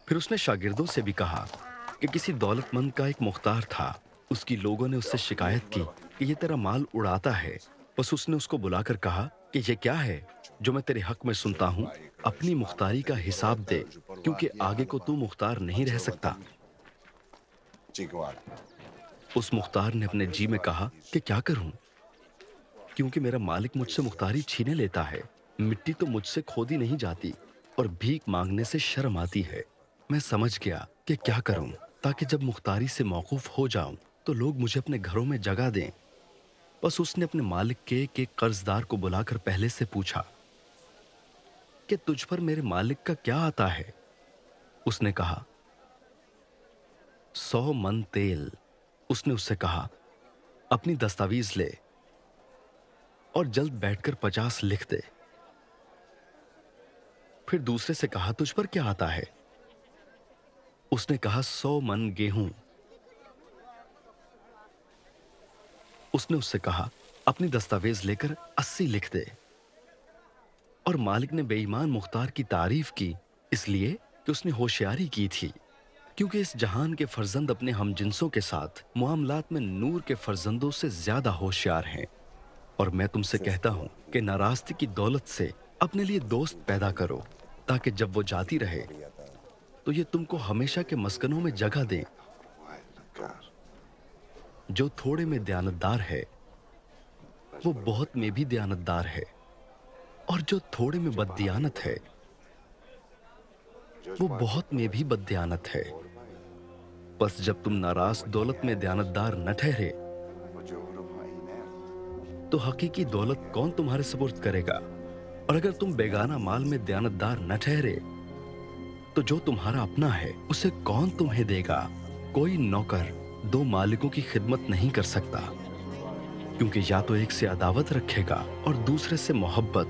پھر اس نے شاگردوں سے بھی کہا کہ کسی دولت مند کا ایک مختار تھا، اس کی لوگوں نے اس سے شکایت کی کہ یہ تیرا مال اڑاتا ہے۔ بس اس نے اس کو بلا کر کہا کہ یہ کیا ہے جو میں تیرے حق میں سنتا ہوں؟ اپنی مختاری کا حساب دے، کیونکہ آگے کو تو مختار نہیں رہ سکتا۔ اس مختار نے اپنے جی میں کہا کہ کیا کروں، کیونکہ میرا مالک مجھ سے مختاری چھینے لیتا ہے۔ مٹی تو مجھ سے کھودی نہیں جاتی اور بھیک مانگنے سے شرم آتی ہے۔ میں سمجھ گیا کہ کیا کروں تاکہ جب مختاری سے موقوف ہو جاؤں تو لوگ مجھے اپنے گھروں میں جگہ دیں۔ بس اس نے اپنے مالک کے ایک قرضدار کو بلا کر پہلے سے پوچھا کہ تجھ پر میرے مالک کا کیا آتا ہے؟ اس نے کہا 100 من تیل۔ اس نے اس سے کہا اپنی دستاویز لے اور جلد بیٹھ کر 50 لکھ دے۔ پھر دوسرے سے کہا تجھ پر کیا آتا ہے؟ اس نے کہا 100 من گیہوں۔ اس نے اس سے کہا اپنی دستاویز لے کر 80 لکھ دے۔ اور مالک نے بے ایمان مختار کی تعریف کی، اس لیے کہ اس نے ہوشیاری کی تھی، کیونکہ اس جہان کے فرزند اپنے ہم جنسوں کے ساتھ معاملات میں نور کے فرزندوں سے زیادہ ہوشیار ہیں۔ اور میں تم سے کہتا ہوں کہ ناراستی کی دولت سے اپنے لیے دوست پیدا کرو، تاکہ جب وہ جاتی رہے تو یہ تم کو ہمیشہ کے مسکنوں میں جگہ دیں۔ جو تھوڑے میں دیانتدار ہے وہ بہت میں بھی دیانتدار ہے، اور جو تھوڑے میں بددیانت ہے وہ بہت میں بھی بددیانت ہے۔ بس جب تم ناراض دولت میں دیانتدار نہ ٹھہرے تو حقیقی دولت کون تمہارے سپرد کرے گا؟ اور اگر تم بیگانہ مال میں دیانتدار نہ ٹھہرے تو جو تمہارا اپنا ہے اسے کون تمہیں دے گا؟ کوئی نوکر 2 مالکوں کی خدمت نہیں کر سکتا، کیونکہ یا تو ایک سے عداوت رکھے گا اور دوسرے سے محبت،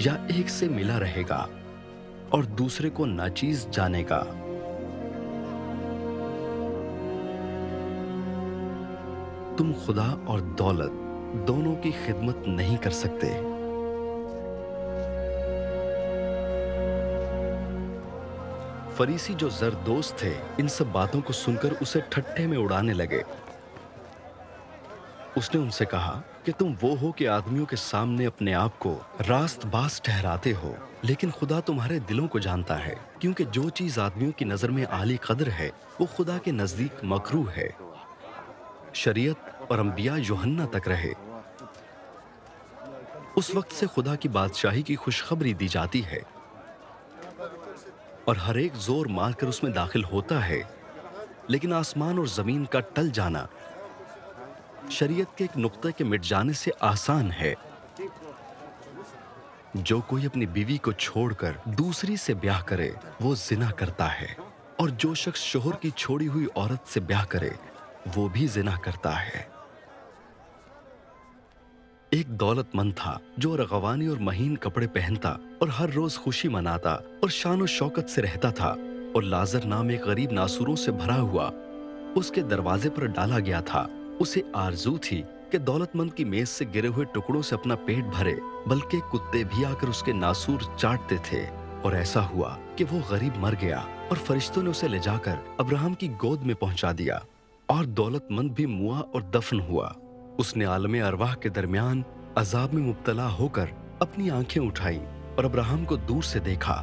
یا ایک سے ملا رہے گا اور دوسرے کو ناچیز جانے گا۔ تم خدا اور دولت دونوں کی خدمت نہیں کر سکتے۔ فریسی جو زردوست تھے ان سب باتوں کو سن کر اسے ٹھٹھے میں اڑانے لگے۔ اس نے ان سے کہا کہ تم وہ ہو کہ آدمیوں کے سامنے اپنے آپ کو راست باز ٹھہراتے ہو، لیکن خدا تمہارے دلوں کو جانتا ہے، کیونکہ جو چیز آدمیوں کی نظر میں عالی قدر ہے وہ خدا کے نزدیک مکروہ ہے۔ شریعت اور انبیاء یوحنا تک رہے، اس وقت سے خدا کی بادشاہی کی خوشخبری دی جاتی ہے، اور ہر ایک زور مار کر اس میں داخل ہوتا ہے، لیکن آسمان اور زمین کا ٹل جانا شریعت کے ایک نقطے کے مٹ جانے سے آسان ہے۔ جو کوئی اپنی بیوی کو چھوڑ کر دوسری سے بیاہ کرے وہ زنا کرتا ہے، اور جو شخص شوہر کی چھوڑی ہوئی عورت سے بیاہ کرے وہ بھی زنا کرتا ہے۔ ایک دولت مند تھا جو رغوانی اور مہین کپڑے پہنتا اور ہر روز خوشی مناتا اور شان و شوکت سے رہتا تھا، اور لازر نام ایک غریب ناسوروں سے بھرا ہوا اس کے دروازے پر ڈالا گیا تھا۔ اسے آرزو تھی کہ دولت مند کی میز سے گرے ہوئے ٹکڑوں سے اپنا پیٹ بھرے، بلکہ کتے بھی آ کر اس کے ناسور چاٹتے تھے۔ اور ایسا ہوا کہ وہ غریب مر گیا اور فرشتوں نے اسے لے جا کر ابراہم کی گود میں پہنچا دیا، اور دولت مند بھی موا اور دفن ہوا۔ اس نے عالم ارواح کے درمیان عذاب میں مبتلا ہو کر اپنی آنکھیں اٹھائیں اور ابراہم کو دور سے دیکھا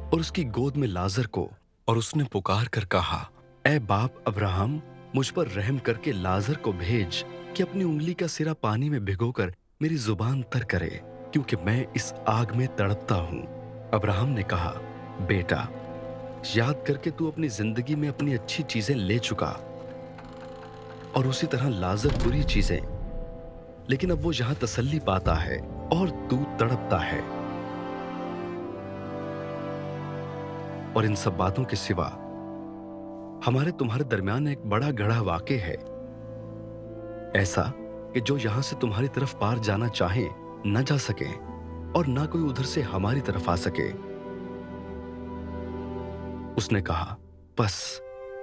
اور اس کی گود میں لازر کو، اور اس نے پکار کر کہا اے باپ ابراہم، مجھ پر رحم کر کے لازر کو بھیج کہ اپنی انگلی کا سرا پانی میں بھگو کر میری زبان تر کرے، کیونکہ میں اس آگ میں تڑپتا ہوں۔ ابراہم نے کہا بیٹا، یاد کر کے تو اپنی زندگی میں اپنی اچھی چیزیں لے چکا، اور اسی طرح لازر بری چیزیں، لیکن اب وہ یہاں تسلی پاتا ہے اور تو تڑپتا ہے۔ اور ان سب باتوں کے سوا ہمارے تمہارے درمیان ایک بڑا گڑھا واقع ہے، ایسا کہ جو یہاں سے تمہاری طرف پار جانا چاہیں نہ جا سکیں، اور نہ کوئی ادھر سے ہماری طرف آ سکے۔ اس نے کہا بس